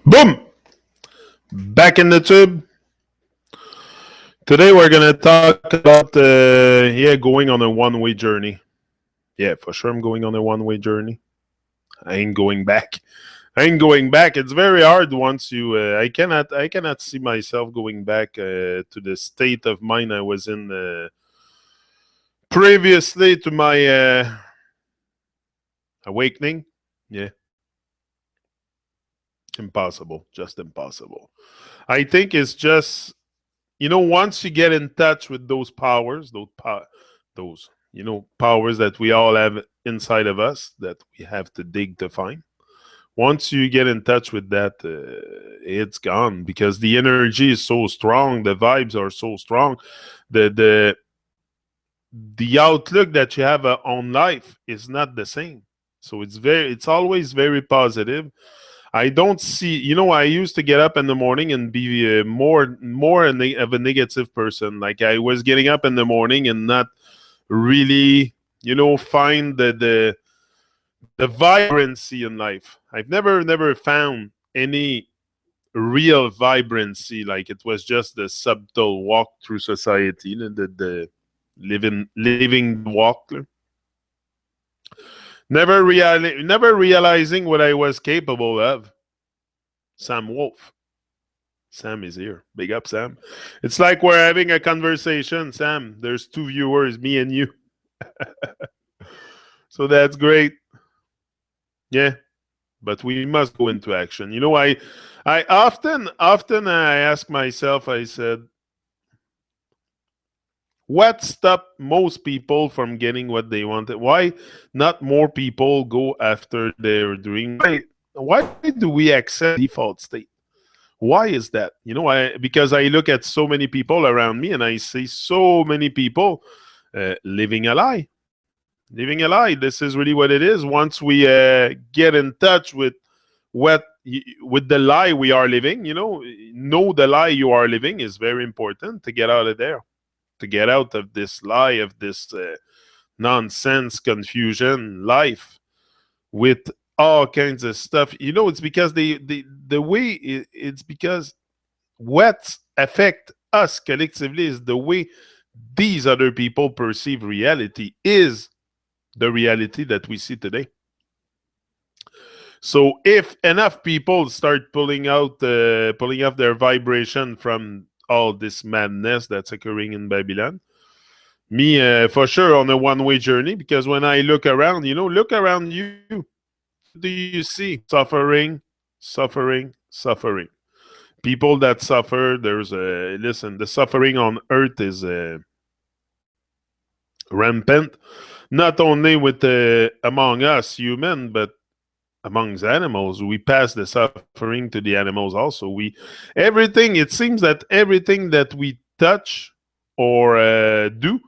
Boom! Back in the tube. Today we're gonna talk about going on a one-way journey. Yeah, for sure I'm going on a one-way journey. I ain't going back. I ain't going back. It's very hard once you. I cannot see myself going back to the state of mind I was in previously to my awakening. Yeah, impossible. Just impossible. I think it's just once you get in touch with those powers, those powers that we all have inside of us that we have to dig to find. Once you get in touch with that, it's gone because the energy is so strong, the vibes are so strong, the the outlook that you have on life is not the same. So it's always very positive. I don't see. I used to get up in the morning and be of a negative person. Like I was getting up in the morning and not really, find the vibrancy in life. I've never found any real vibrancy. Like it was just the subtle walk through society, the living the walk. Never realizing what I was capable of. Sam Wolf. Sam is here. Big up, Sam. It's like we're having a conversation, Sam. There's two viewers, me and you. So that's great. Yeah. But we must go into action. I often I ask myself, I said, what stopped most people from getting what they wanted? Why not more people go after their dream? Why do we accept default state? Why is that? Because I look at so many people around me and I see so many people living a lie. Living a lie. This is really what it is. Once we get in touch with with the lie we are living, know the lie you are living is very important to get out of there, to get out of this lie, of this nonsense, confusion life with all kinds of stuff. It's because the way it's because what affect us collectively is the way these other people perceive reality is the reality that we see today. So if enough people start pulling off their vibration from all this madness that's occurring in Babylon, me for sure on a one-way journey, because when I look around, look around you. What do you see? Suffering, suffering, suffering. People that suffer. Listen. The suffering on Earth is rampant. Not only with among us human, but amongst animals. We pass the suffering to the animals also. Everything. It seems that everything that we touch or do,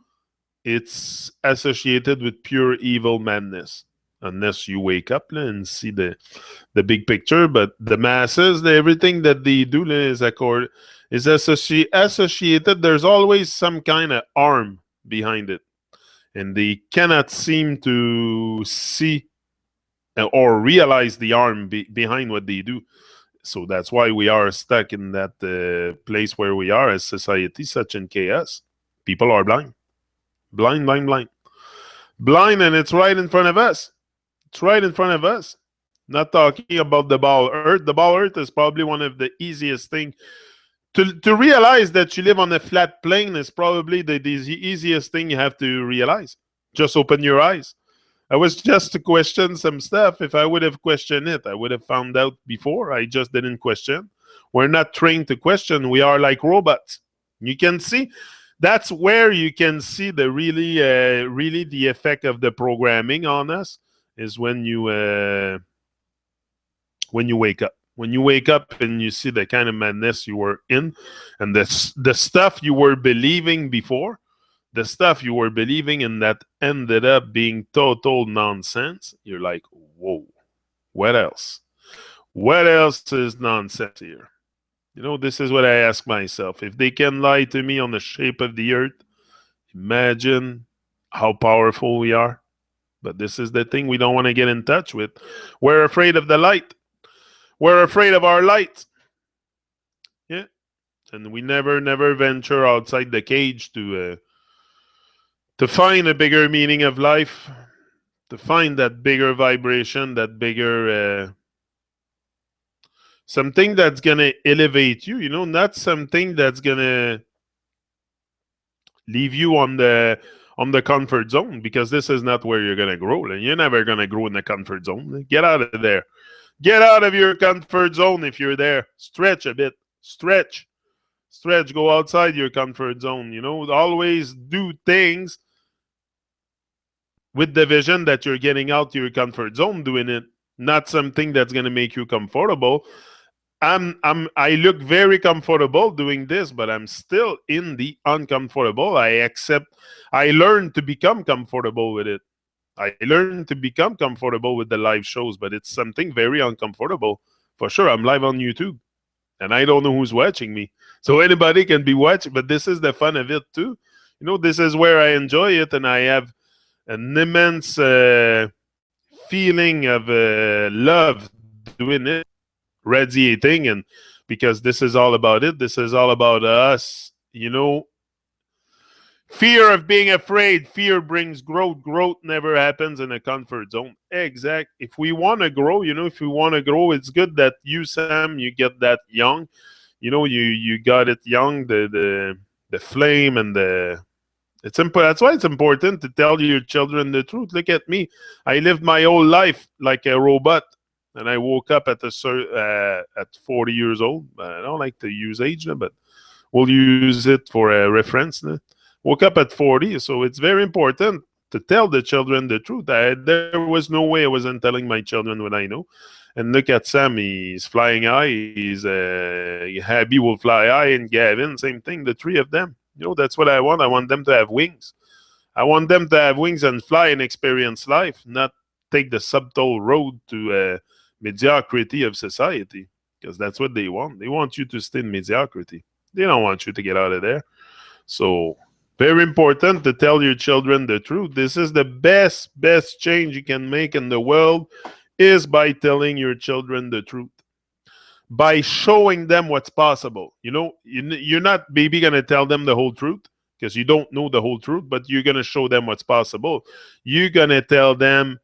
it's associated with pure evil madness. Unless you wake up and see the big picture, but the masses, everything that they do is associated. There's always some kind of arm behind it, and they cannot seem to see or realize the arm behind what they do. So that's why we are stuck in that place where we are as society, such in chaos. People are blind, blind, blind, blind, blind, and it's right in front of us. It's right in front of us. Not talking about the ball earth. The ball earth is probably one of the easiest thing to realize that you live on a flat plane is probably the easiest thing you have to realize. Just open your eyes. I was just to question some stuff. If I would have questioned it, I would have found out before. I just didn't question. We're not trained to question. We are like robots. You can see. That's where you can see the really the effect of the programming on us is when you wake up. When you wake up and you see the kind of madness you were in, and the stuff you were believing before, the stuff you were believing and that ended up being total nonsense, you're like, whoa, what else? What else is nonsense here? This is what I ask myself. If they can lie to me on the shape of the earth, imagine how powerful we are. But this is the thing we don't want to get in touch with. We're afraid of the light. We're afraid of our light. Yeah. And we never venture outside the cage to find a bigger meaning of life, to find that bigger vibration, that bigger something that's gonna elevate you. Not something that's gonna leave you on the comfort zone, because this is not where you're gonna grow. And you're never gonna grow in the comfort zone. Get out of there. Get out of your comfort zone if you're there. Stretch a bit. Stretch. Go outside your comfort zone. Always do things with the vision that you're getting out your comfort zone doing it, not something that's going to make you comfortable. I look very comfortable doing this, but I'm still in the uncomfortable. I learned to become comfortable with it. I learned to become comfortable with the live shows, but it's something very uncomfortable. For sure, I'm live on YouTube, and I don't know who's watching me. So anybody can be watching, but this is the fun of it too. This is where I enjoy it, and I have an immense feeling of love doing it, radiating, and because this is all about it. This is all about us. Fear of being afraid. Fear brings growth. Growth never happens in a comfort zone. Exact. If we want to grow, it's good that you, Sam, you get that young. You got it young. The flame and the. That's why it's important to tell your children the truth. Look at me. I lived my whole life like a robot, and I woke up at 40 years old. I don't like to use age, but we'll use it for a reference. Woke up at 40, so it's very important to tell the children the truth. There was no way I wasn't telling my children what I know. And look at Sam, he's flying high. He's Happy will fly high, and Gavin, same thing. The three of them. That's what I want. I want them to have wings. I want them to have wings and fly and experience life, not take the subtle road to mediocrity of society, because that's what they want. They want you to stay in mediocrity. They don't want you to get out of there. So, very important to tell your children the truth. This is the best change you can make in the world, is by telling your children the truth. By showing them what's possible. You're not maybe going to tell them the whole truth, because you don't know the whole truth, but you're going to show them what's possible. You're going to tell them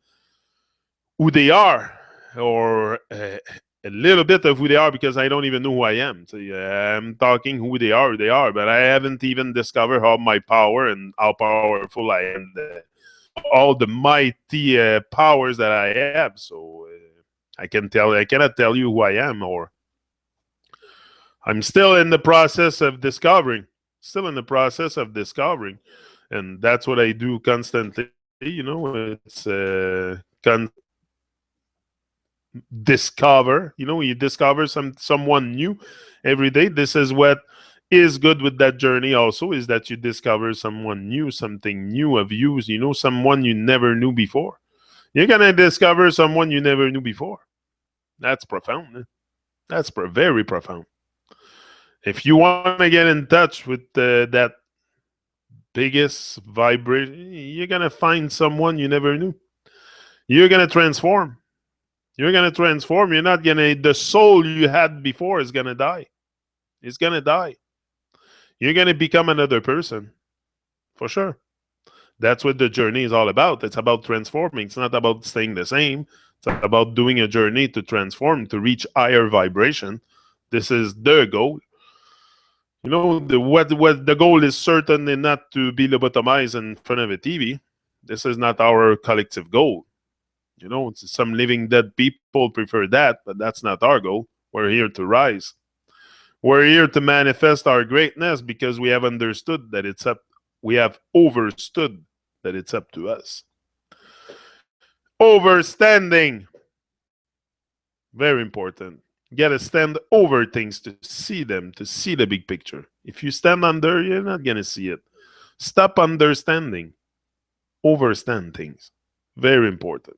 who they are, or a little bit of who they are, because I don't even know who I am. So I'm talking who they are, but I haven't even discovered how my power and how powerful I am, all the mighty powers that I have. So I cannot tell you who I am, or I'm still in the process of discovering. And that's what I do constantly. It's discover. You discover someone new every day. This is what is good with that journey also, is that you discover someone new, something new of you. Someone you never knew before. You're going to discover someone you never knew before. That's profound. That's very profound. If you want to get in touch with that biggest vibration, you're going to find someone you never knew. You're going to transform. You're not going to, the soul you had before is going to die. It's going to die. You're going to become another person. For sure. That's what the journey is all about. It's about transforming. It's not about staying the same. It's about doing a journey to transform, to reach higher vibration. This is the goal. What the goal is certainly not to be lobotomized in front of a TV. This is not our collective goal. Some living dead people prefer that, but that's not our goal. We're here to rise. We're here to manifest our greatness, because we have understood that we have overstood that it's up to us. Overstanding. Very important. You got to stand over things to see them, to see the big picture. If you stand under, you're not going to see it. Stop understanding. Overstand things. Very important.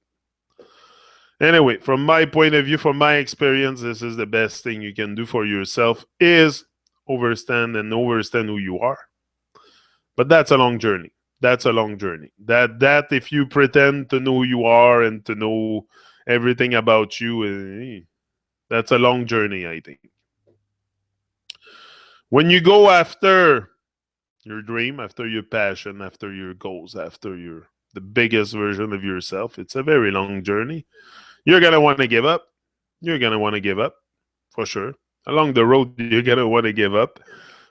Anyway, from my point of view, from my experience, this is the best thing you can do for yourself, is overstand who you are. But that's a long journey. That if you pretend to know who you are and to know everything about you, That's a long journey, I think. When you go after your dream, after your passion, after your goals, after your the biggest version of yourself, it's a very long journey. You're gonna want to give up. You're gonna want to give up for sure. Along the road, you're gonna want to give up,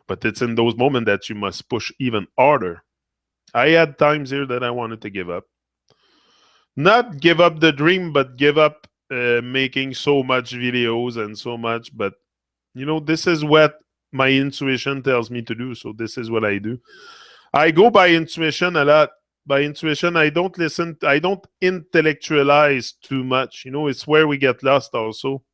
but it's in those moments that you must push even harder. I had times here that I wanted to give up. Not give up the dream, but give up making so much videos and so much. But this is what my intuition tells me to do. So this is what I do. I go by intuition a lot. By intuition, I don't listen. I don't intellectualize too much. It's where we get lost also.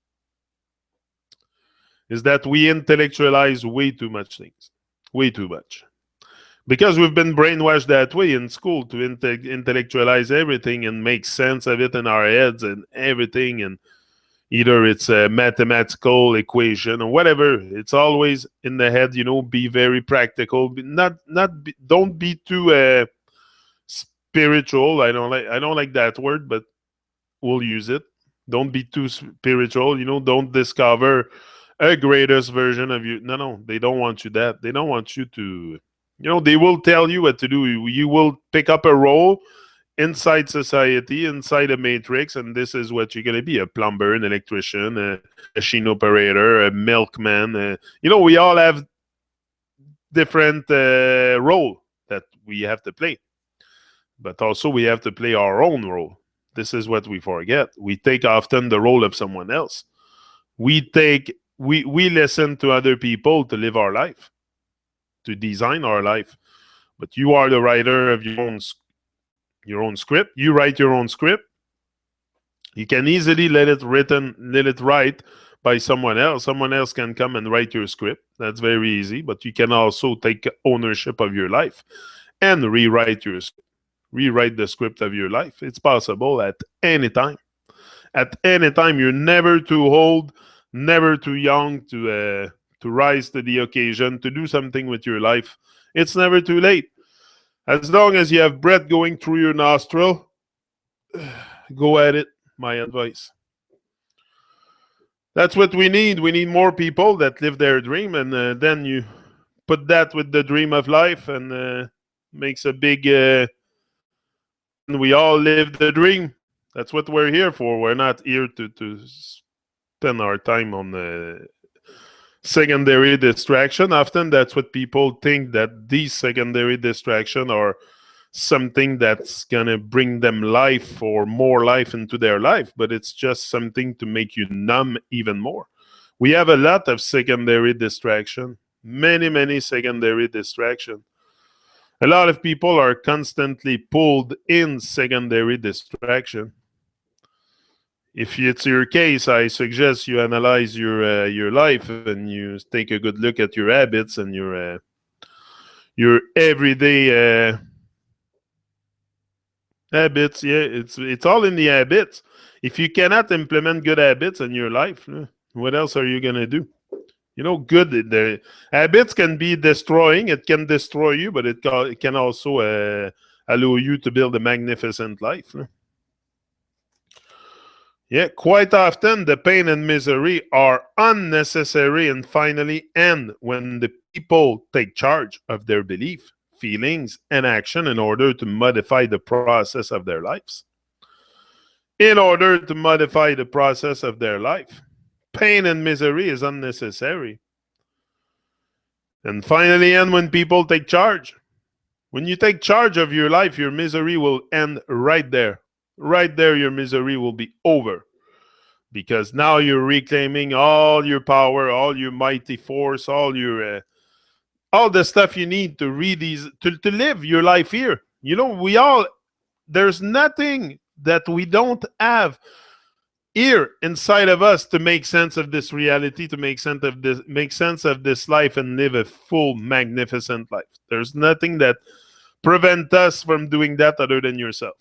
Is that we intellectualize way too much things. Way too much. Because we've been brainwashed that way in school to intellectualize everything and make sense of it in our heads and everything. And either it's a mathematical equation or whatever. It's always in the head. Be very practical. Don't be too spiritual. I don't like that word, but we'll use it. Don't be too spiritual. Don't discover a greatest version of you. No, they don't want you that. They don't want you to. They will tell you what to do. You will pick up a role inside society, inside a matrix, and this is what you're going to be: a plumber, an electrician, a machine operator, a milkman. We all have different role that we have to play, but also we have to play our own role. This is what we forget. We take often the role of someone else. We listen to other people to live our life, to design our life. But you are the writer of your own script. You write your own script. You can easily let it write by someone else. Someone else can come and write your script. That's very easy. But you can also take ownership of your life and rewrite the script of your life. It's possible at any time. At any time, you're never too old, never too young to rise to the occasion, to do something with your life. It's never too late. As long as you have breath going through your nostril, go at it. My advice. That's what we need. We need more people that live their dream, and then you put that with the dream of life, and makes a big. Then we all live the dream. That's what we're here for. We're not here to spend our time on secondary distraction. Often that's what people think, that these secondary distraction are something that's gonna bring them life or more life into their life, but it's just something to make you numb even more. We have a lot of secondary distraction, many secondary distraction. A lot of people are constantly pulled in secondary distraction. If it's your case, I suggest you analyze your life and you take a good look at your habits and your everyday habits. Yeah, it's all in the habits. If you cannot implement good habits in your life, what else are you gonna do? Good. The habits can be destroying. It can destroy you, but it can also allow you to build a magnificent life. Yeah, quite often the pain and misery are unnecessary and finally end when the people take charge of their belief, feelings, and action in order to modify the process of their lives. In order to modify the process of their life, pain and misery is unnecessary. And finally end when people take charge. When you take charge of your life, your misery will end right there. Right there, your misery will be over. Because now you're reclaiming all your power, all your mighty force, all the stuff you need to to live your life here. There's nothing that we don't have here inside of us to make sense of this reality, to make sense of this life and live a full, magnificent life. There's nothing that prevent us from doing that other than yourself.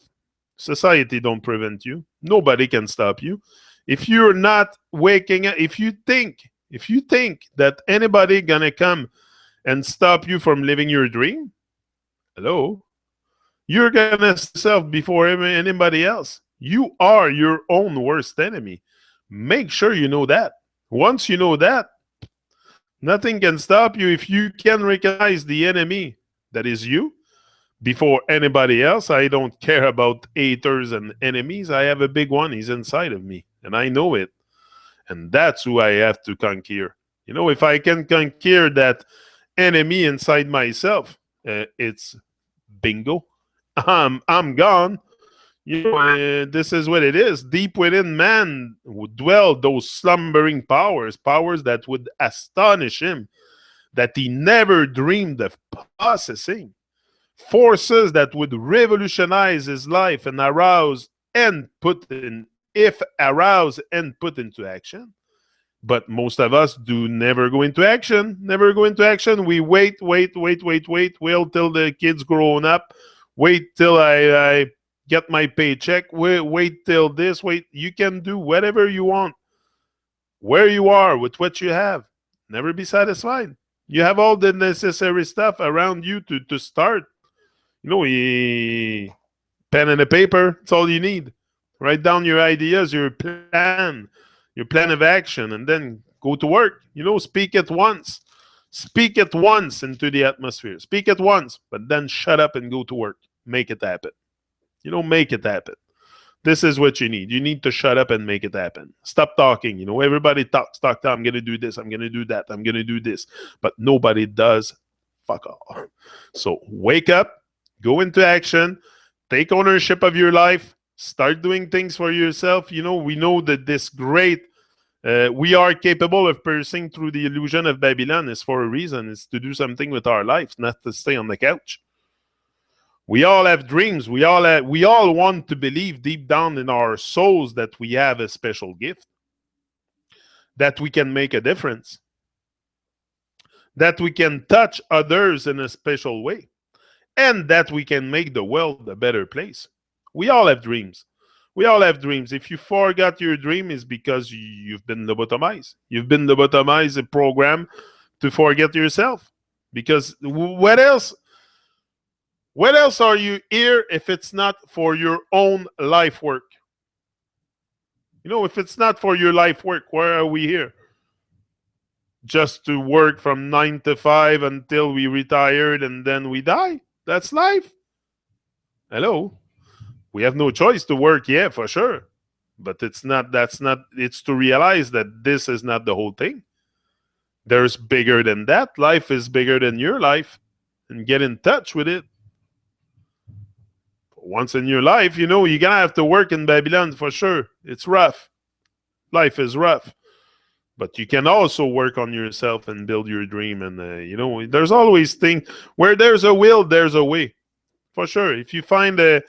Society don't prevent you. Nobody can stop you. If you're not waking up, if you think that anybody gonna come and stop you from living your dream, hello, you're gonna yourself before anybody else. You are your own worst enemy. Make sure you know that. Once you know that, nothing can stop you. If you can recognize the enemy that is you before anybody else, I don't care about haters and enemies. I have a big one. He's inside of me, and I know it. And that's who I have to conquer. If I can conquer that enemy inside myself, it's bingo. I'm gone. This is what it is. Deep within man would dwell those slumbering powers, powers that would astonish him, that he never dreamed of possessing, forces that would revolutionize his life and arouse and put into action. But most of us do never go into action. Never go into action. We wait till the kids grown up. Wait till I get my paycheck. Wait till this. Wait. You can do whatever you want, where you are, with what you have. Never be satisfied. You have all the necessary stuff around you to start. Pen and a paper. It's all you need. Write down your ideas, your plan of action, and then go to work. Speak it once. Speak it once into the atmosphere. Speak it once, but then shut up and go to work. Make it happen. Make it happen. This is what you need. You need to shut up and make it happen. Stop talking. Everybody talks. I'm going to do this. I'm going to do that. I'm going to do this. But nobody does fuck all. So wake up, go into action, take ownership of your life, start doing things for yourself. We know that this great, we are capable of piercing through the illusion of Babylon is for a reason. It's to do something with our lives, not to stay on the couch. We all have dreams. We all want to believe deep down in our souls that we have a special gift, that we can make a difference, that we can touch others in a special way, and that we can make the world a better place. We all have dreams. We all have dreams. If you forgot your dream, it's because you've been lobotomized. You've been lobotomized, a program to forget yourself. Because what else? What else are you here if it's not for your own life work? If it's not for your life work, why are we here? Just to work from 9 to 5 until we retired and then we die? That's life. Hello? We have no choice to work, yeah, for sure. But it's to realize that this is not the whole thing. There's bigger than that. Life is bigger than your life. And get in touch with it. Once in your life, you're going to have to work in Babylon for sure. It's rough. Life is rough. But you can also work on yourself and build your dream. And, there's always things. Where there's a will, there's a way. For sure. If you find a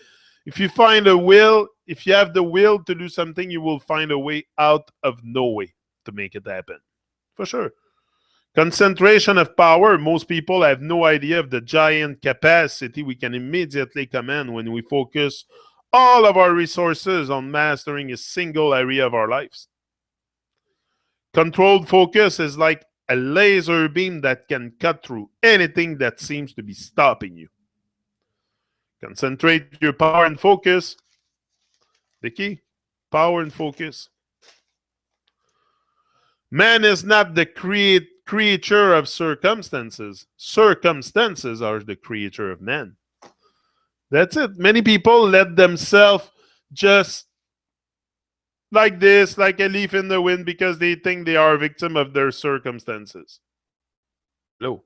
will, if you have the will to do something, you will find a way out of no way to make it happen. For sure. Concentration of power. Most people have no idea of the giant capacity we can immediately command when we focus all of our resources on mastering a single area of our lives. Controlled focus is like a laser beam that can cut through anything that seems to be stopping you. Concentrate your power and focus. The key, power and focus. Man is not the creature of circumstances. Circumstances are the creature of man. That's it. Many people let themselves just like this, like a leaf in the wind, because they think they are a victim of their circumstances. Hello.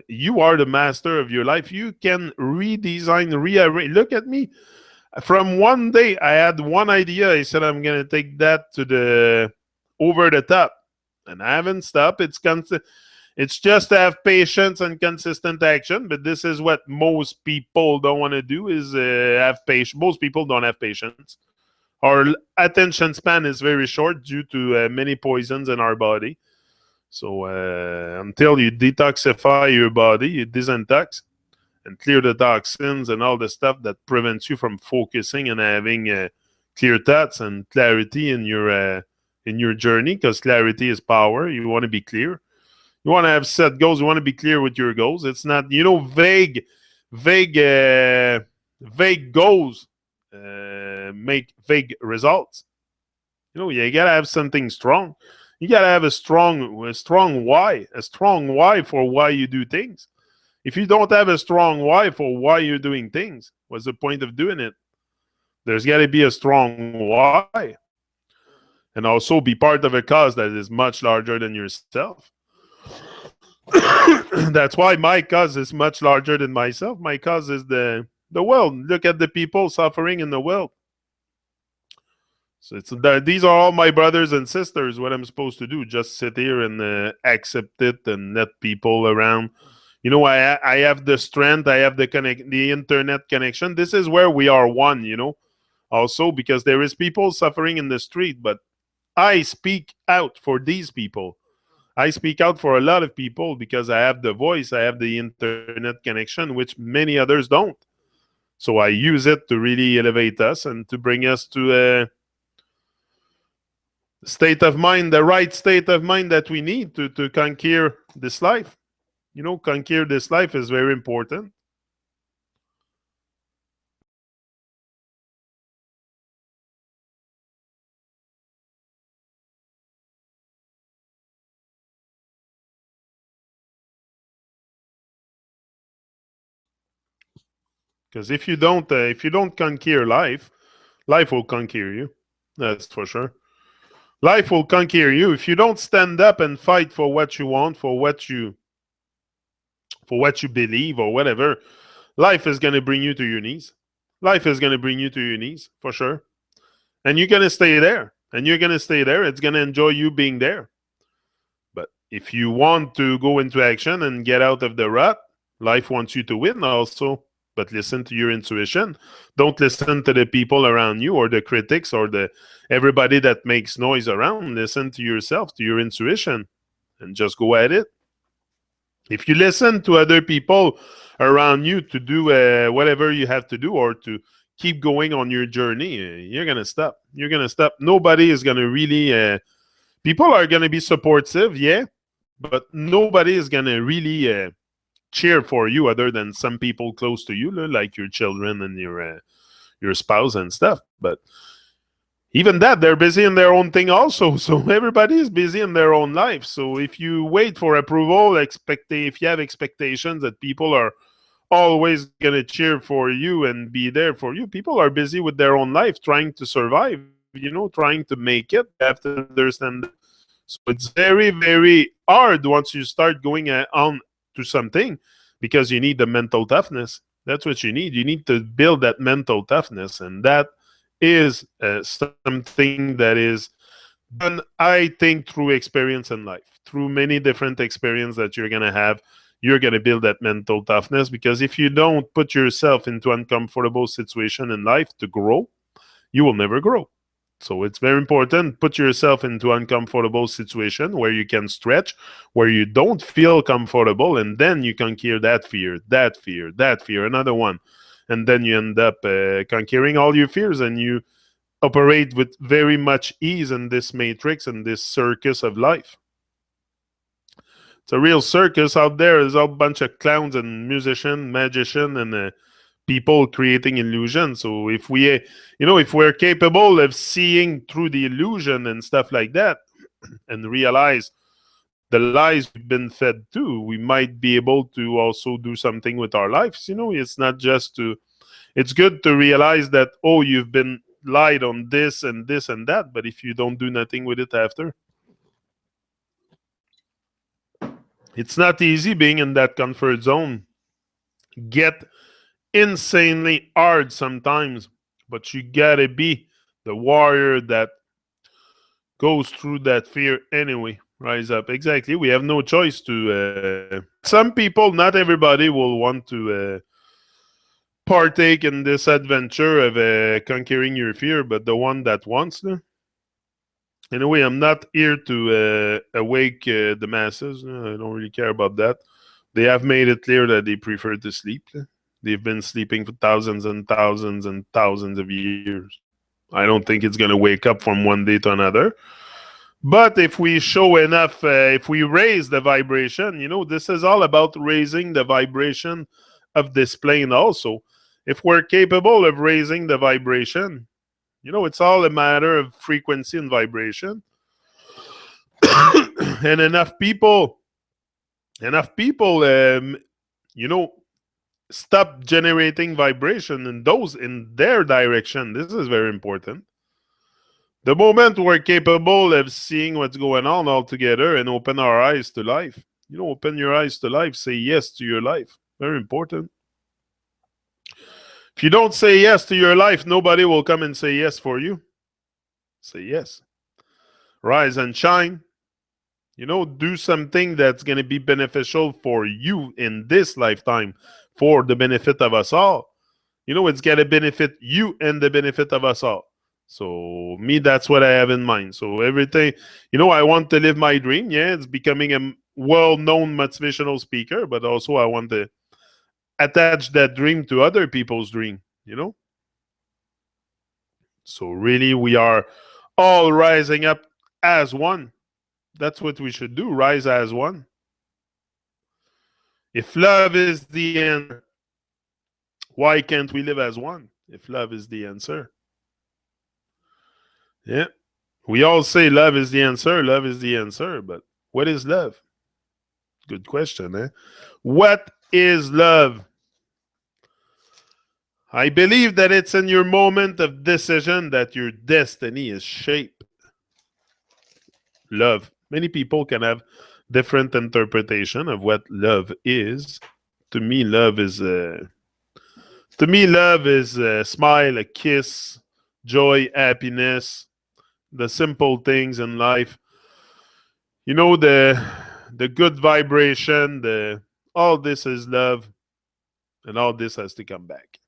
You are the master of your life. You can redesign, rearrange. Look at me. From one day, I had one idea. I said, I'm going to take that to the over the top. And I haven't stopped. It's just to have patience and consistent action. But this is what most people don't want to do, is have patience. Most people don't have patience. Our attention span is very short due to many poisons in our body. So until you detoxify your body, you disintox and clear the toxins and all the stuff that prevents you from focusing and having clear thoughts and clarity in your journey, because clarity is power. You want to be clear. You want to have set goals. You want to be clear with your goals. It's not, vague goals make vague results. You gotta have something strong. You gotta have a strong why for why you do things. If you don't have a strong why for why you're doing things, what's the point of doing it? There's got to be a strong why, and also be part of a cause that is much larger than yourself. That's why my cause is much larger than myself. My cause is the world. Look at the people suffering in the world. So these are all my brothers and sisters. What I'm supposed to do? Just sit here and accept it and let people around. I have the strength. I have the internet connection. This is where we are one. Also because there is people suffering in the street, but I speak out for these people. I speak out for a lot of people because I have the voice, I have the internet connection, which many others don't. So I use it to really elevate us and to bring us to a state of mind, the right state of mind that we need to conquer this life. Conquer this life is very important. Because if you don't conquer life, life will conquer you. That's for sure. Life will conquer you if you don't stand up and fight for what you want, for what you believe or whatever. Life is gonna bring you to your knees. Life is gonna bring you to your knees for sure, and you're gonna stay there. And you're gonna stay there. It's gonna enjoy you being there. But if you want to go into action and get out of the rut, life wants you to win also. But listen to your intuition. Don't listen to the people around you or the critics or the everybody that makes noise around. Listen to yourself, to your intuition, and just go at it. If you listen to other people around you to do whatever you have to do or to keep going on your journey, you're gonna stop. You're gonna stop. Nobody is gonna really. People are gonna be supportive, yeah, but nobody is gonna really cheer for you other than some people close to you, like your children and your spouse and stuff. But even that, they're busy in their own thing also. So everybody is busy in their own life. So if you wait for approval, if you have expectations that people are always going to cheer for you and be there for you, people are busy with their own life, trying to survive, trying to make it. You have to understand that. So it's very, very hard once you start going on to something because you need the mental toughness. That's what you need. You need to build that mental toughness. And that is something that is done, I think, through experience in life, through many different experiences that you're going to have. You're going to build that mental toughness because if you don't put yourself into uncomfortable situation in life to grow, you will never grow. So it's very important. Put yourself into uncomfortable situation where you can stretch, where you don't feel comfortable, and then you conquer that fear, that fear, that fear, another one. And then you end up conquering all your fears and you operate with very much ease in this matrix and this circus of life. It's a real circus out there. There's a bunch of clowns and musicians, magicians, and people creating illusion. So if we're capable of seeing through the illusion and stuff like that, and realize the lies we've been fed to, we might be able to also do something with our lives. It's not just to. It's good to realize that you've been lied on this and this and that, but if you don't do nothing with it after, it's not easy being in that comfort zone. Get insanely hard sometimes, but you gotta be the warrior that goes through that fear anyway. Rise up. Exactly. We have no choice to. Some people, not everybody, will want to partake in this adventure of conquering your fear, but the one that wants to. Anyway, I'm not here to awake the masses. I don't really care about that. They have made it clear that they prefer to sleep. They've been sleeping for thousands and thousands and thousands of years. I don't think it's going to wake up from one day to another. But if we show enough, if we raise the vibration, this is all about raising the vibration of this plane also. If we're capable of raising the vibration, It's all a matter of frequency and vibration. And enough people, you know, stop generating vibration in their direction. This is very important. The moment we're capable of seeing what's going on all together and open our eyes to life, open your eyes to life, say yes to your life. Very important. If you don't say yes to your life, nobody will come and say yes for you. Say yes. Rise and shine. Do something that's going to be beneficial for you in this lifetime for the benefit of us all. It's got to benefit you and the benefit of us all. So, me, that's what I have in mind. So, everything, I want to live my dream. Yeah, it's becoming a well known motivational speaker, but also I want to attach that dream to other people's dream. So, really, we are all rising up as one. That's what we should do, rise as one. If love is the answer, why can't we live as one? If love is the answer. Yeah. We all say love is the answer, love is the answer, but what is love? Good question, eh? What is love? I believe that it's in your moment of decision that your destiny is shaped. Love. Many people can have different interpretation of what love is. To me, love is a smile, a kiss, joy, happiness, the simple things in life. The good vibration, the all this is love, and all this has to come back.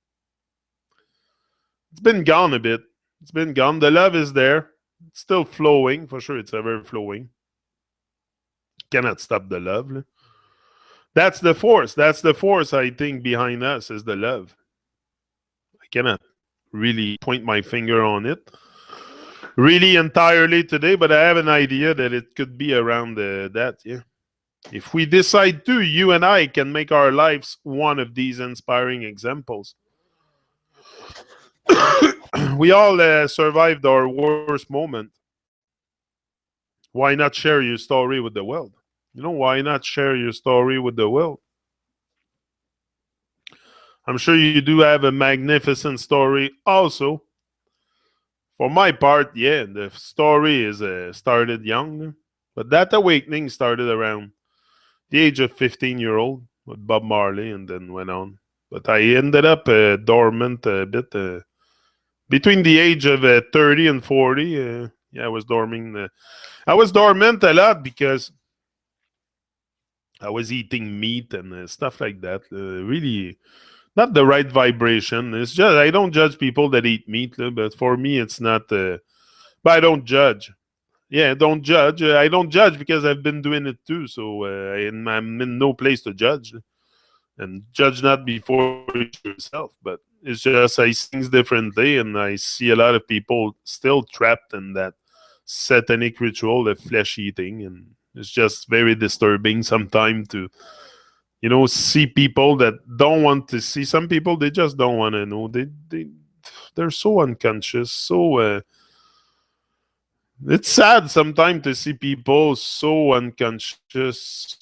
It's been gone a bit. It's been gone. The love is there. It's still flowing. For sure, it's ever flowing. Cannot stop the love. That's the force. That's the force, I think, behind us is the love. I cannot really point my finger on it really entirely today, but I have an idea that it could be around that, yeah. If we decide to, you and I can make our lives one of these inspiring examples. We all survived our worst moment. Why not share your story with the world? Why not share your story with the world? I'm sure you do have a magnificent story also. For my part, yeah, the story is started young, but that awakening started around the age of 15-year-old with Bob Marley and then went on. But I ended up dormant a bit between the age of 30 and 40. Yeah, I was dormant. I was dormant a lot because I was eating meat and stuff like that. Really not the right vibration. It's just I don't judge people that eat meat, but for me, it's not. But I don't judge. Yeah, don't judge. I don't judge because I've been doing it too. So I'm in no place to judge. And judge not before yourself. But it's just I see things differently, and I see a lot of people still trapped in that satanic ritual of flesh eating, and it's just very disturbing sometimes to see people that don't want to see. Some people they just don't want to know. They're so unconscious, so. It's sad sometimes to see people so unconscious.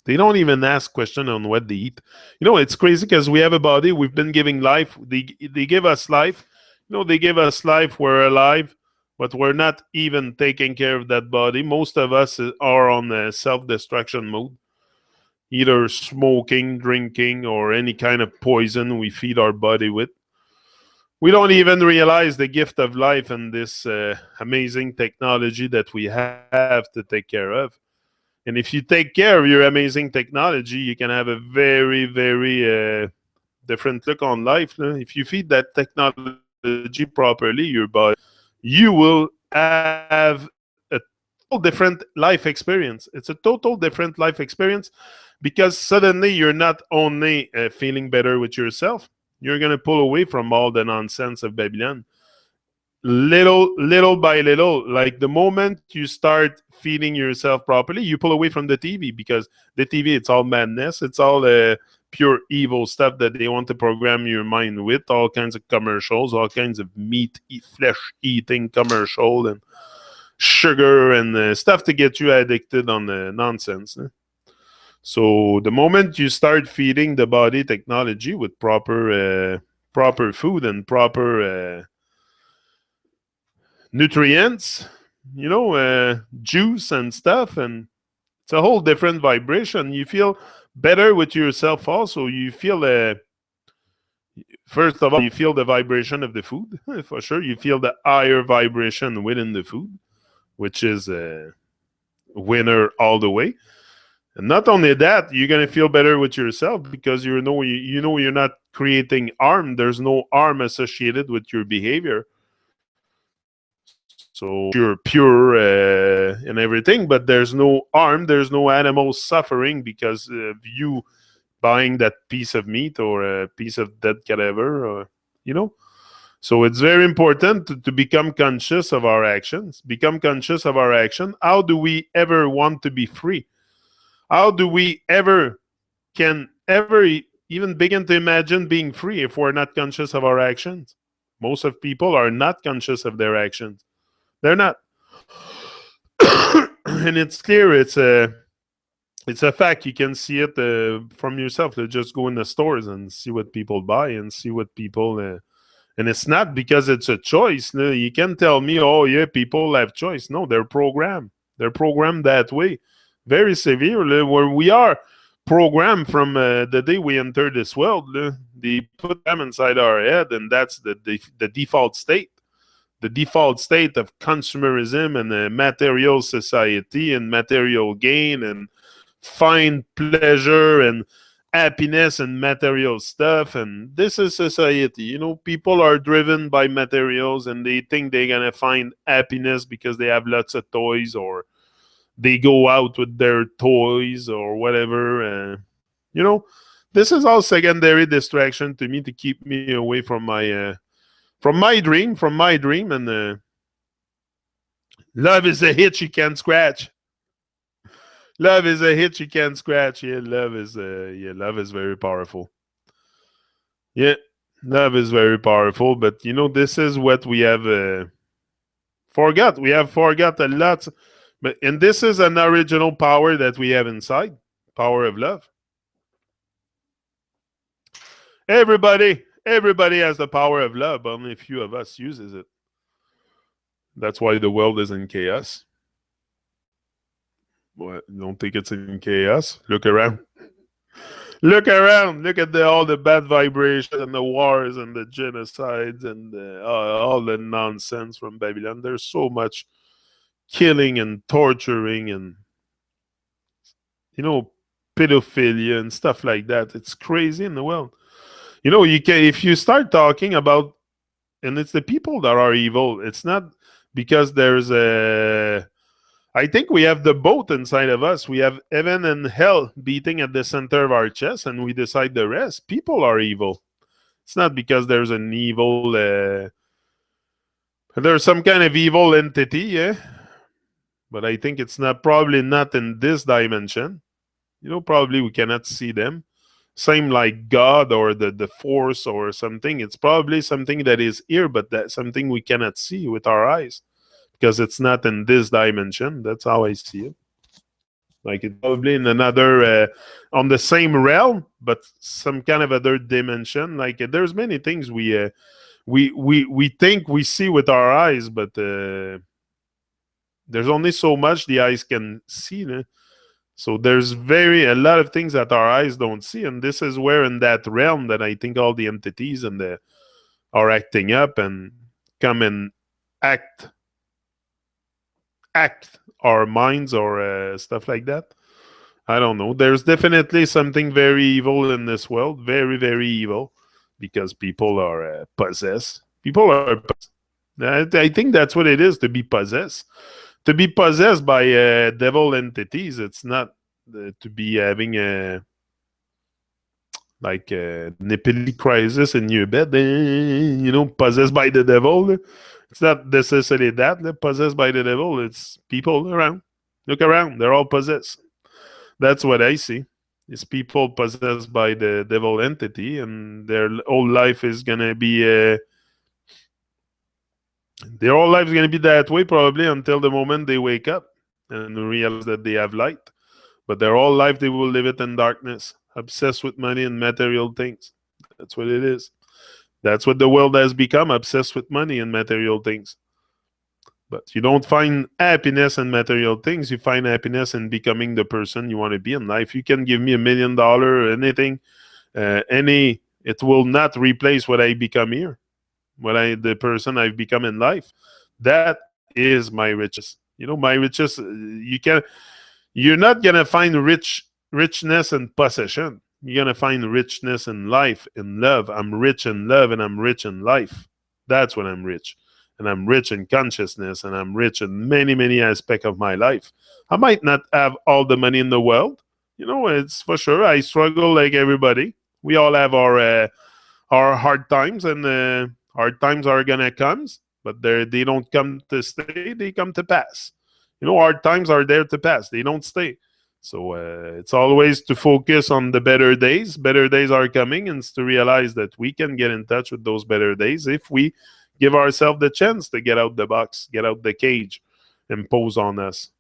They don't even ask questions on what they eat. It's crazy because we have a body. We've been giving life. They give us life. They give us life. We're alive, but we're not even taking care of that body. Most of us are on a self-destruction mode, either smoking, drinking, or any kind of poison we feed our body with. We don't even realize the gift of life and this amazing technology that we have to take care of. And if you take care of your amazing technology, you can have a very, very different look on life. If you feed that technology properly, your body, you will have a total different life experience. It's a total different life experience because suddenly you're not only feeling better with yourself, you're going to pull away from all the nonsense of Babylon. Little by little, like the moment you start feeding yourself properly, you pull away from the TV because the TV, it's all madness. It's all pure evil stuff that they want to program your mind with, all kinds of commercials, all kinds of flesh eating commercial and sugar and stuff to get you addicted on the nonsense. So the moment you start feeding the body technology with proper food and proper nutrients, juice and stuff, and it's a whole different vibration. You feel better with yourself also. You feel first of all, you feel the vibration of the food for sure. You feel the higher vibration within the food, which is a winner all the way. And not only that, you're gonna feel better with yourself because you know you're not creating harm. There's no harm associated with your behavior. So you're pure and everything, but there's no harm. There's no animal suffering because of you buying that piece of meat or a piece of dead cadaver, So it's very important to become conscious of our actions. Become conscious of our action. How do we ever want to be free? How do we can ever even begin to imagine being free if we're not conscious of our actions? Most of people are not conscious of their actions. They're not. And it's clear. It's a fact. You can see it from yourself. Just go in the stores and see what people buy and see what people. And it's not because it's a choice. You can tell me, oh yeah, people have choice. No, they're programmed. They're programmed that way, very severely. Where we are programmed from the day we enter this world. They put them inside our head, and that's the default state. The default state of consumerism and a material society and material gain and find pleasure and happiness and material stuff. And this is society. People are driven by materials and they think they're going to find happiness because they have lots of toys or they go out with their toys or whatever. This is all secondary distraction to me to keep me away from my dream. And love is a hit you can't scratch. Love is a hit you can't scratch. Yeah, love is very powerful. Yeah, love is very powerful. But this is what we have forgot. We have forgot a lot. And this is an original power that we have inside. Power of love. Everybody has the power of love, but only a few of us uses it. That's why the world is in chaos. What? You don't think it's in chaos? Look around. Look around. Look at all the bad vibrations and the wars and the genocides and all the nonsense from Babylon. There's so much killing and torturing and pedophilia and stuff like that. It's crazy in the world. If you start talking about, and it's the people that are evil. It's not because I think we have the both inside of us. We have heaven and hell beating at the center of our chest, and we decide the rest. People are evil. It's not because there's an evil. There's some kind of evil entity, yeah. But I think it's probably not in this dimension. Probably we cannot see them. Same like God or the force or something. It's probably something that is here, but that's something we cannot see with our eyes. Because it's not in this dimension. That's how I see it. Like it's probably in another, on the same realm, but some kind of other dimension. Like there's many things we think we see with our eyes, but there's only so much the eyes can see. So there's a lot of things that our eyes don't see, and this is where in that realm that I think all the entities are acting up and come and act our minds or stuff like that. I don't know. There's definitely something very evil in this world. Very, very evil. Because people are possessed. People are possessed. I think that's what it is, to be possessed. To be possessed by devil entities. It's not to be having an epilepsy crisis in your bed. Possessed by the devil. It's not necessarily that. They're possessed by the devil. It's people around. Look around. They're all possessed. That's what I see. These people possessed by the devil entity, and their whole life is gonna be their whole life is gonna be that way probably until the moment they wake up and realize that they have light. But their whole life they will live it in darkness, obsessed with money and material things. That's what it is. That's what the world has become, obsessed with money and material things. But you don't find happiness in material things. You find happiness in becoming the person you want to be in life. You can give me $1 million, anything, it will not replace what I become here, the person I've become in life. That is my riches. My riches. You're not gonna find richness in possession. You're gonna find richness in life, in love. I'm rich in love, and I'm rich in life. That's when I'm rich. And I'm rich in consciousness, and I'm rich in many, many aspects of my life. I might not have all the money in the world. It's for sure. I struggle like everybody. We all have our hard times, and hard times are gonna come, but they don't come to stay. They come to pass. Hard times are there to pass. They don't stay. So it's always to focus on the better days. Better days are coming, and it's to realize that we can get in touch with those better days if we give ourselves the chance to get out the box, get out the cage, impose on us.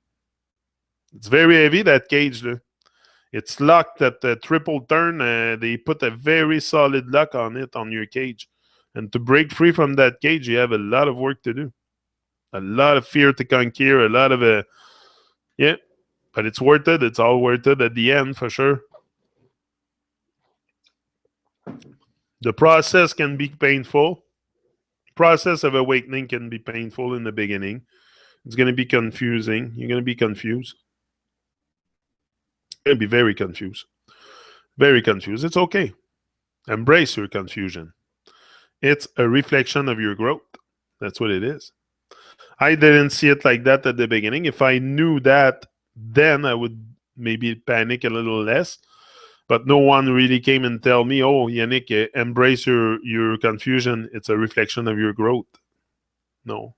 It's very heavy, that cage. It's locked at the triple turn. They put a very solid lock on it on your cage. And to break free from that cage, you have a lot of work to do. A lot of fear to conquer, a lot of yeah, but it's worth it. It's all worth it at the end for sure. The process can be painful. Process of awakening can be painful in the beginning. It's going to be confusing. You're going to be confused. You're going to be very confused. Very confused. It's okay. Embrace your confusion. It's a reflection of your growth. That's what it is. I didn't see it like that at the beginning. If I knew that, then I would maybe panic a little less. But no one really came and tell me, "Oh, Yannick, embrace your confusion. It's a reflection of your growth." No,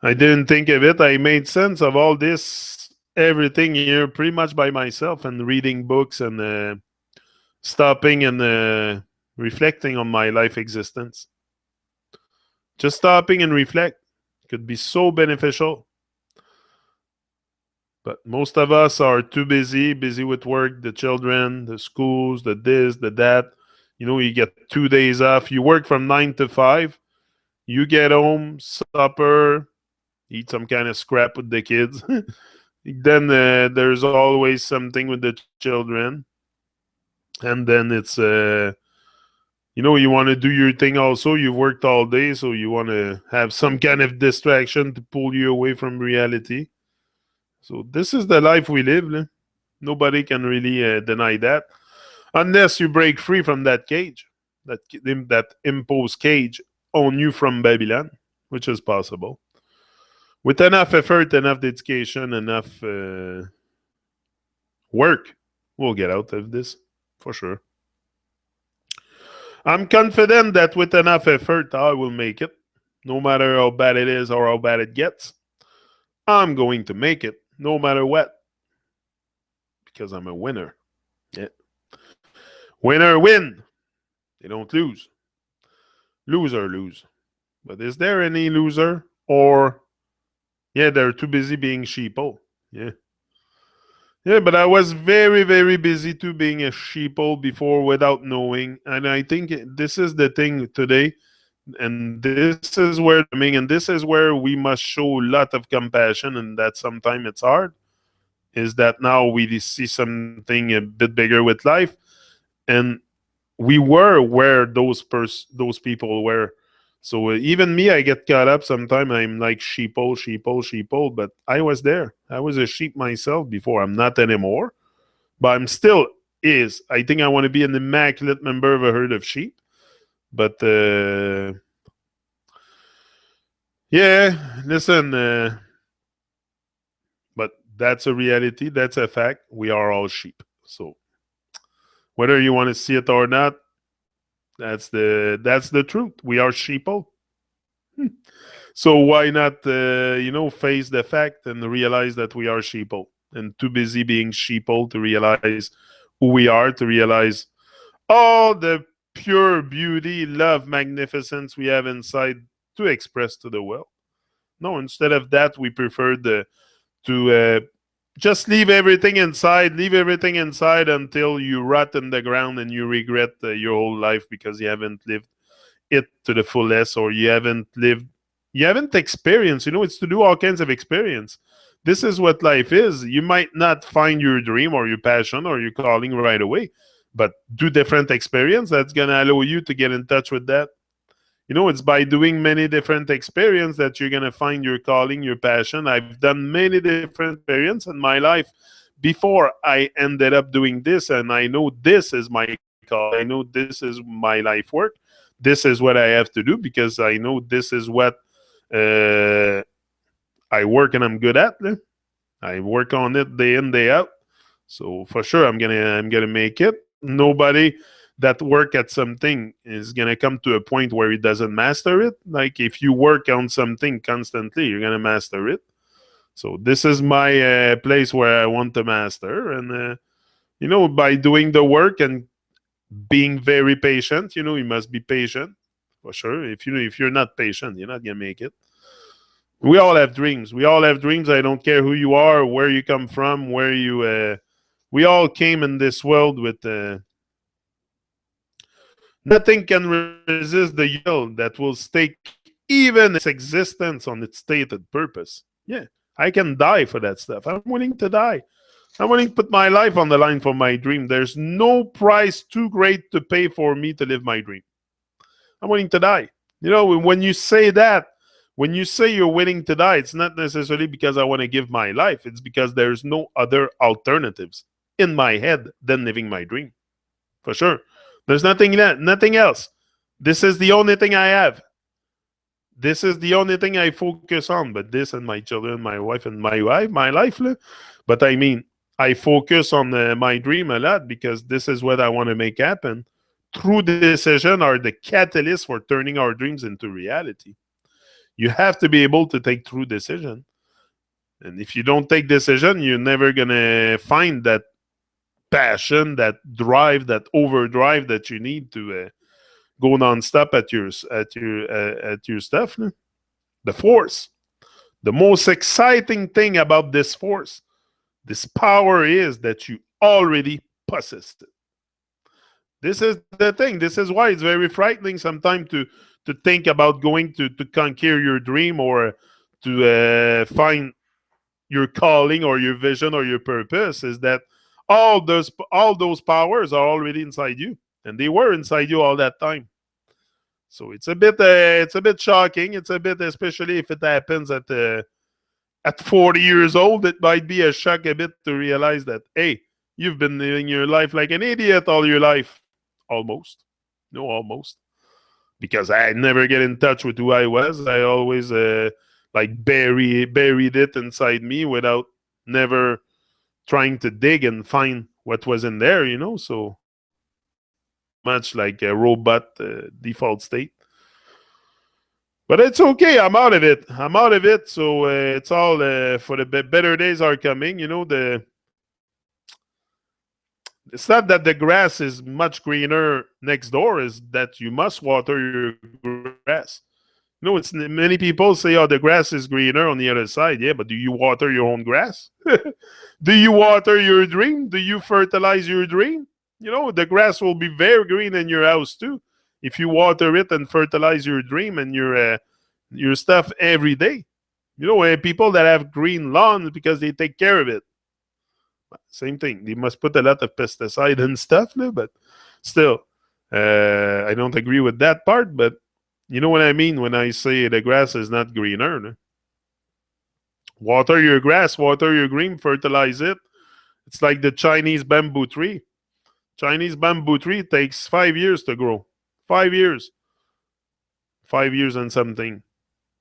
I didn't think of it. I made sense of all this, everything here, pretty much by myself, and reading books and stopping and reflecting on my life existence. Just stopping and reflect could be so beneficial. But most of us are too busy with work, the children, the schools, the this, the that. You get 2 days off. You work from 9 to 5. You get home, supper, eat some kind of scrap with the kids. Then there's always something with the children. And then it's, you want to do your thing also. You've worked all day, so you want to have some kind of distraction to pull you away from reality. So this is the life we live. Nobody can really deny that, unless you break free from that cage, that imposed cage on you from Babylon, which is possible. With enough effort, enough dedication, enough work, we'll get out of this for sure. I'm confident that with enough effort, I will make it. No matter how bad it is or how bad it gets, I'm going to make it no matter what. Because I'm a winner. Yeah. Winner win. They don't lose. Loser lose. But is there any loser? Or, yeah, they're too busy being sheeple. Yeah. Yeah, but I was very, very busy too being a sheeple before without knowing. And I think this is the thing today. And this is where and this is where we must show a lot of compassion, and that sometimes it's hard. Is that now we see something a bit bigger with life, and we were where those people were. So even me, I get caught up sometimes. I'm like sheeple, but I was there. I was a sheep myself before. I'm not anymore, but I'm still is. I think I want to be an immaculate member of a herd of sheep. But yeah, listen, but that's a reality. That's a fact. We are all sheep. So whether you want to see it or not, that's the truth. We are sheeple. So why not, face the fact and realize that we are sheeple, and too busy being sheeple to realize who we are, to realize all the pure beauty, love, magnificence we have inside to express to the world. No, instead of that, we prefer to just leave everything inside until you rot in the ground and you regret your whole life because you haven't lived it to the fullest, or you haven't experienced. It's to do all kinds of experience. This is what life is. You might not find your dream or your passion or your calling right away, but do different experience. That's going to allow you to get in touch with that. It's by doing many different experiences that you're going to find your calling, your passion. I've done many different experiences in my life before I ended up doing this, and I know this is my calling. I know this is my life work. This is what I have to do because I know this is what uh, I work and I'm good at. I work on it day in, day out. So for sure, I'm gonna make it. Nobody that work at something is gonna come to a point where he doesn't master it. Like if you work on something constantly, you're gonna master it. So this is my place where I want to master, and by doing the work and being very patient. You must be patient for sure. If you're not patient, you're not gonna make it. We all have dreams. We all have dreams. I don't care who you are, where you come from, where you. We all came in this world with. Nothing can resist the yell that will stake even its existence on its stated purpose. Yeah, I can die for that stuff. I'm willing to die. I'm willing to put my life on the line for my dream. There's no price too great to pay for me to live my dream. I'm willing to die. When you say that, when you say you're willing to die, it's not necessarily because I want to give my life. It's because there's no other alternatives in my head than living my dream. For sure. There's nothing else. This is the only thing I have. This is the only thing I focus on. But this and my children, my wife, and my life. But I mean, I focus on my dream a lot because this is what I want to make happen. True decision are the catalyst for turning our dreams into reality. You have to be able to take true decision. And if you don't take decision, you're never going to find that passion, that drive, that overdrive that you need to go nonstop at your stuff. The force. The most exciting thing about this force, this power, is that you already possessed it. This is the thing. This is why it's very frightening sometimes to think about going to conquer your dream or to find your calling or your vision or your purpose. Is that all those powers are already inside you, and they were inside you all that time. So it's a bit shocking. It's a bit, especially if it happens at 40 years old, it might be a shock a bit to realize that, hey, you've been living your life like an idiot all your life. Almost. No, almost. Because I never get in touch with who I was. I always buried it inside me without never trying to dig and find what was in there, So pretty much like a robot default state. But it's okay. I'm out of it. So it's all for the better days are coming. It's not that the grass is much greener next door. Is that you must water your grass. It's many people say, "Oh, the grass is greener on the other side." Yeah, but do you water your own grass? Do you water your dream? Do you fertilize your dream? The grass will be very green in your house too if you water it and fertilize your dream and your stuff every day. People that have green lawns because they take care of it. Same thing. They must put a lot of pesticide and stuff, but still, I don't agree with that part. But you know what I mean when I say the grass is not greener. No? Water your grass, water your green, fertilize it. It's like the Chinese bamboo tree. Chinese bamboo tree takes 5 years to grow. 5 years. 5 years and something.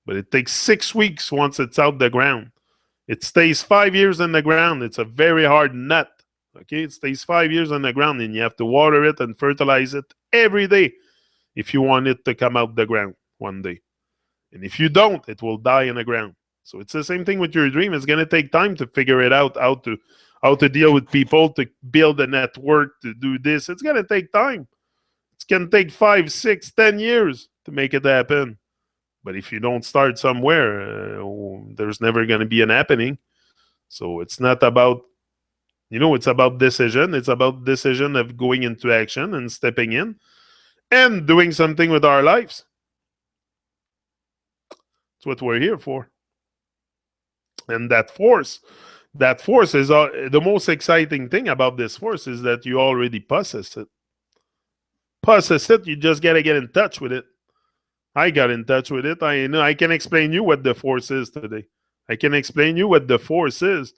But it takes 6 weeks once it's out the ground. It stays 5 years in the ground. It's a very hard nut. Okay, it stays 5 years on the ground, and you have to water it and fertilize it every day if you want it to come out the ground one day. And if you don't, it will die in the ground. So it's the same thing with your dream. It's going to take time to figure it out, how to deal with people, to build a network, to do this. It's gonna take time. It's gonna take 5, 6, 10 years to make it happen. But if you don't start somewhere, there's never gonna be an happening. So it's not about, it's about decision. It's about decision of going into action and stepping in and doing something with our lives. That's what we're here for. And that force is the most exciting thing about this force is that you already possess it. You just got to get in touch with it. I got in touch with it. I know I can explain you what the force is today. I can explain you what the force is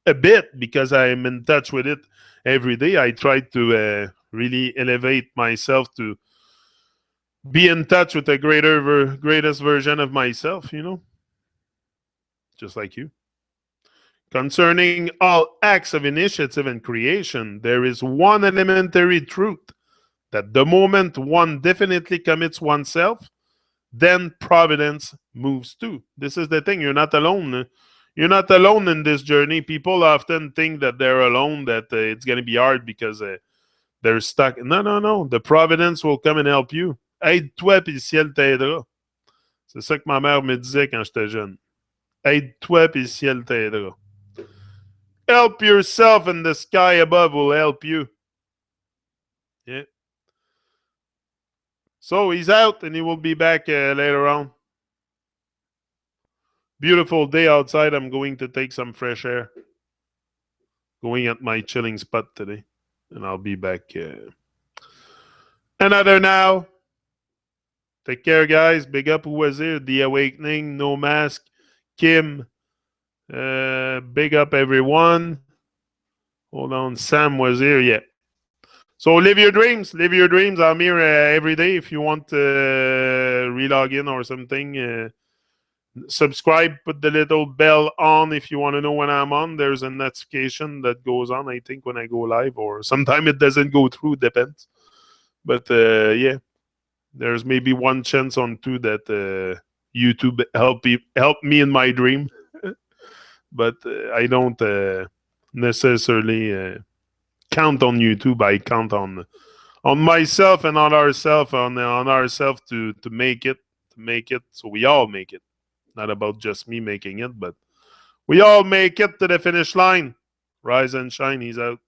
a bit because I'm in touch with it every day. I try to really elevate myself to be in touch with the greatest version of myself, just like you. Concerning all acts of initiative and creation, there is one elementary truth that the moment one definitely commits oneself, then providence moves too. This is the thing. You're not alone. You're not alone in this journey. People often think that they're alone, that it's going to be hard because they're stuck. No, no, no. The providence will come and help you. Aide-toi puis le ciel t'aidera. C'est ça que ma mère me disait quand j'étais jeune. Aide-toi puis le ciel t'aidera. Help yourself and the sky above will help you. Yeah. So he's out and he will be back later on. Beautiful day outside. I'm going to take some fresh air. Going at my chilling spot today. And I'll be back. Another now. Take care, guys. Big up who was here. The Awakening, No Mask, Kim. Big up everyone. Hold on. Sam was here. Yeah. So live your dreams. Live your dreams. I'm here every day. If you want to relog in or something, subscribe. Put the little bell on if you want to know when I'm on. There's a notification that goes on, I think, when I go live. Or sometimes it doesn't go through. Depends. But yeah. There's maybe one chance on two that YouTube help me in my dream. But I don't necessarily count on YouTube. I count on myself and on ourselves to make it, so we all make it. Not about just me making it, but we all make it to the finish line. Rise and shine. He's out.